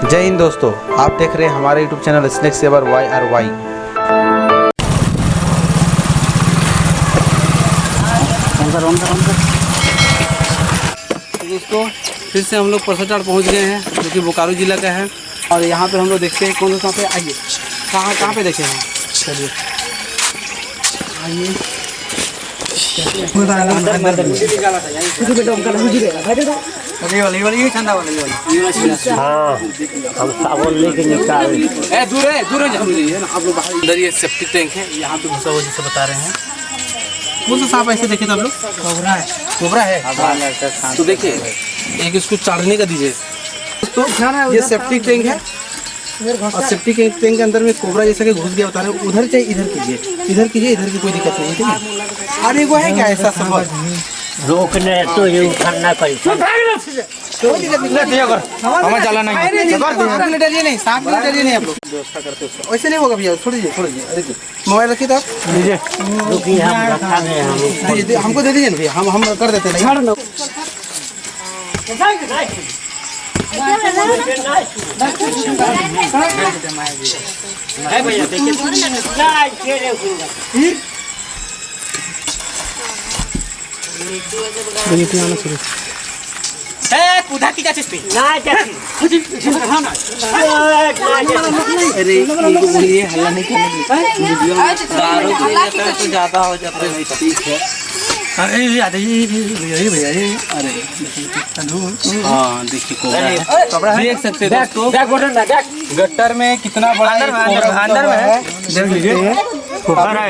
जय हिंद दोस्तों, आप देख रहे हैं हमारे YouTube channel snake saver YRY। दोस्तों फिर से हम लोग परसोटाड़ पहुंच गए हैं, जो कि बोकारो ज़िला का है। और यहाँ पे हम लोग देखते हैं कौन सा पे आइए, कहाँ पे देखे हैं। चलिए आइए, हम साबुन लेके निकाल दूर है ना आप लोग बाहर। इधर ये सेप्टिक टैंक है, यहाँ पे घुसा हुआ जैसे बता रहे हैं। कौन सा सांप ऐसे देखे थे आप लोग? कोबरा है। तो देखिए एक इसको चाटने का दीजिए दोस्तों। ये सेप्टिक टैंक है और सेप्टिक टैंक के अंदर में कोबरा जैसा कि घुस गया बता रहे हैं। उधर चाहिए इधर कीजिए, इधर की कोई दिक्कत नहीं है, ठीक है। और एक वो है क्या ऐसा संभव रोकने तो ये उठाना पड़ेगा। हमारा जाला नहीं है। डरिए नहीं, सांप के डरिए नहीं। आप लोग व्यवस्था करते हो वैसे नहीं होगा भैया। छोड़ दीजिए। मोबाइल रखिए तो आप रुकिए, हम रखा गए हम हमको दे दीजिए ना भैया, हम कर देते हैं। अरे ये हल्ला नहीं करना, ज्यादा हो जाता है। ठीक है। अरे हाँ देखिए कोबरा देख सकते हैं दोस्तों। गट्टर में कितना बड़ा अंदर में है, देख लीजिए। कोबरा है।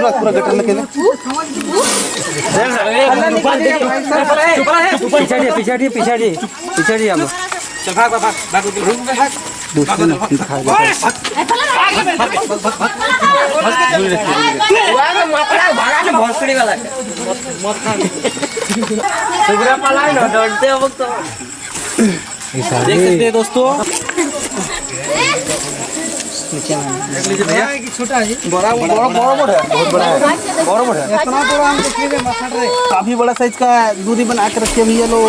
पूरा गट्टर में पिछाड़ी हम चल भाग देख सकते हैं दोस्तों। छोटा है, बड़ा है, बहुत बड़ा है, इतना बड़ा हम देख लीजिए। काफी बड़ा साइज का दूरी बना के रखे भैया लोग।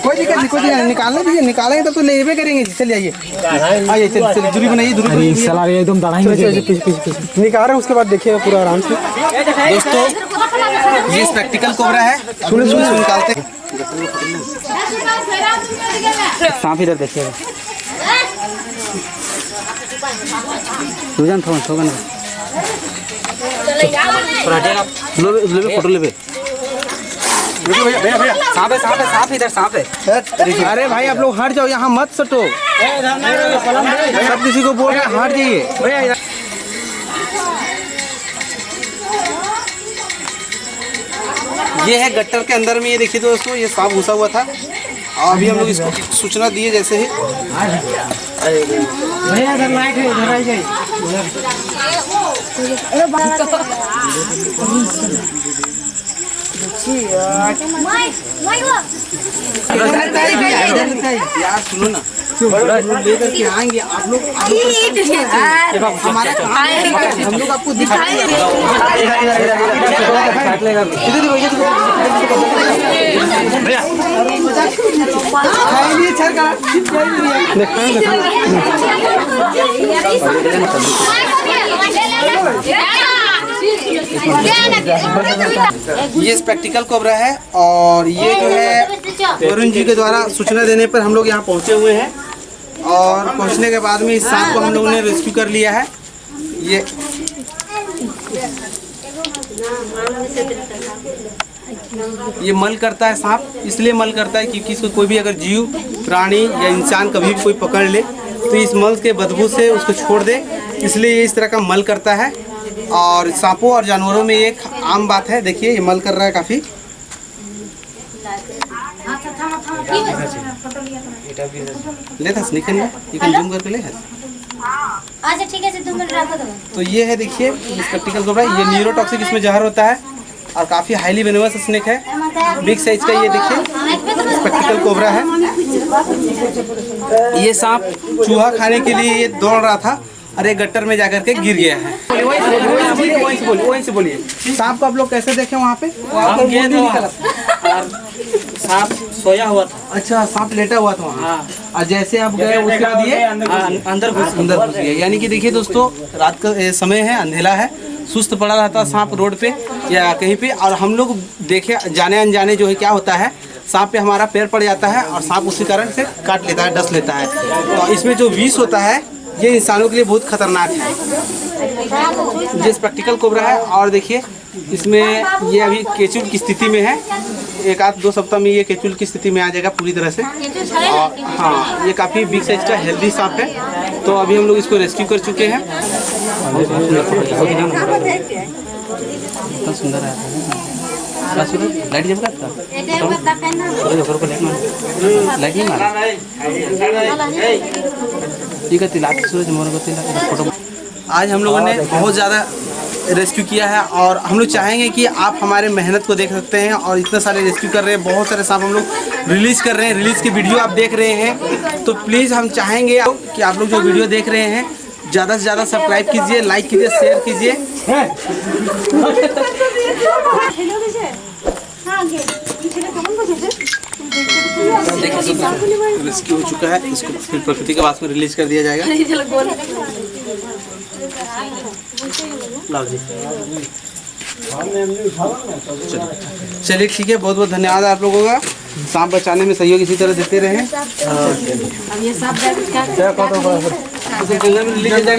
कोई दिक्कत नहीं, निकालने दीजिए। निकालेंगे तब तो लेबे करेंगे। चलिए आइए, चलिए दूरी बनाइए। दूरी एकदम निकाल रहे हैं, उसके बाद देखिएगा पूरा आराम से। दोस्तों ये स्पेक्टिकल कोबरा है। सुने निकालते सांप इधर देखिएगा। फोटो लेबे। भैया सांप इधर सांप है। अरे भाई आप लोग हट जाओ, यहाँ मत सटो। सब किसी को बोल रहे हट जाइए भैया। ये है गट्टर के अंदर में, ये देखिए दोस्तों, ये सांप घुसा हुआ था। और अभी हम लोग इसको सूचना दिए जैसे ही। भैया इधर लाइट है, इधर आ जाइए। यार सुनो ना, लेकर के आएंगे आप लोग। हमारा हम लोग आपको दिखाएंगे। ये स्पेक्टिकल कोबरा है और ये जो है वरुण जी के द्वारा सूचना देने पर हम लोग यहाँ पहुँचे हुए हैं। और पहुँचने के बाद में इस सांप को हम लोगों ने रेस्क्यू कर लिया है। ये मल करता है सांप, इसलिए मल करता है क्योंकि इसको कोई भी अगर जीव, प्राणी या इंसान कभी भी कोई पकड़ ले तो इस मल के बदबू से उसको छोड़ दे, इसलिए ये इस तरह का मल करता है। और सांपों और जानवरों में एक आम बात है। देखिए ये मल कर रहा है काफ़ी। ले था निकल जूम करके ले। अच्छा ठीक है, 2 मिनट रखो। तो ये है देखिए स्पेक्टिकल कोबरा। ये न्यूरोटॉक्सिक इसमें जहर होता है और काफ़ी हाईली वेनेमस स्नेक है, बिग साइज का। ये देखिए स्पेक्टिकल कोबरा है। ये सांप चूहा खाने के लिए ये दौड़ रहा था और एक गट्टर में जाकर के गिर गया है। वहीं से बोलिए सांप को आप लोग कैसे देखे वहाँ पे? सांप सोया हुआ था। अच्छा, सांप लेटा हुआ था वहाँ। और जैसे आप गए उसके बाद ये अंदर घुस गया। यानी कि देखिए दोस्तों, रात का समय है, अंधेला है, सुस्त पड़ा रहता सांप रोड पे या कहीं पे, और हम लोग देखे जाने अनजाने जो है क्या होता है, सांप पे हमारा पैर पड़ जाता है और सांप उसी कारण से काट लेता है, डस लेता है। तो इसमें जो विष होता है ये इंसानों के लिए बहुत खतरनाक है। ये स्पेक्टिकल कोबरा है और देखिए इसमें ये अभी केचुल की स्थिति में है। एक आध 2 सप्ताह में ये केचुल की स्थिति में आ जाएगा पूरी तरह से। और हाँ, ये काफ़ी बिग साइज का हेल्दी सांप है। तो अभी हम लोग इसको रेस्क्यू कर चुके हैं। सुंदर है। लाइट जब का लाइट नहीं मारा ठीक है। तिला सूरज मोर को तिला फोटो। आज हम लोगों ने बहुत ज़्यादा रेस्क्यू किया है और हम लोग चाहेंगे कि आप हमारे मेहनत को देख सकते हैं। और इतने सारे रेस्क्यू कर रहे हैं, बहुत सारे सांप हम लोग रिलीज़ कर रहे हैं, रिलीज़ की वीडियो आप देख रहे हैं। तो प्लीज़ हम चाहेंगे कि आप लोग जो वीडियो देख रहे हैं ज़्यादा से ज़्यादा सब्सक्राइब कीजिए, लाइक कीजिए, शेयर कीजिए। रेस्क्यू हो चुका है, इसको फिर प्रकृति के पास में रिलीज कर दिया जाएगा। चलिए ठीक है, बहुत बहुत धन्यवाद आप लोगों का। सांप बचाने में सहयोग इसी तरह देते रहें।